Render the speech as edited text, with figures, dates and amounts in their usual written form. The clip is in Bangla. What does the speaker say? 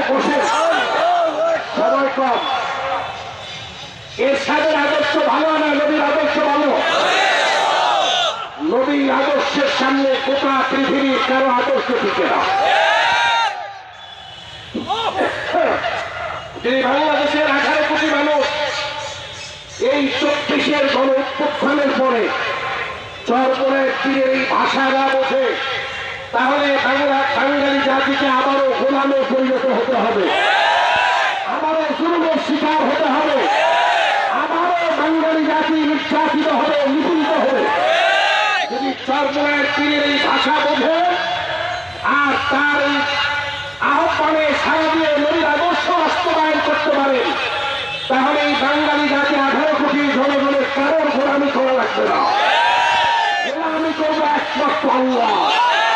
বসে সময় কম। এরশাদের আদর্শ ভালো না নবীর আদর্শ ভালো? নবীর আদর্শের সামনে গোটা পৃথিবীর কারো আদর্শ টিকে না। যদি বাংলাদেশের 18 কোটি মানুষ এই 24-এর গণ অভ্যুত্থানের পরে চরপরের তীরের এই ভাষা না বোঝে, তাহলে বাঙালি জাতিকে আবারও গোলামে পরিণত হতে হবে, আবারও জুলুমের শিকার হতে হবে, আবারও বাঙালি জাতি নির্যাতিত হবে, নিপীড়িত হবে। যদি চরপরের তীরের এই ভাষা বোঝে আর তার এই আহ্বানে সারা দিয়ে নবীর আদর্শ বাস্তবায়ন করতে পারে, তাহলে এই বাঙালি জাতি 18 কোটি জনগণের কারোর গোলামি করা লাগবে না। গোলামি করবো একমাত্র আল্লাহ।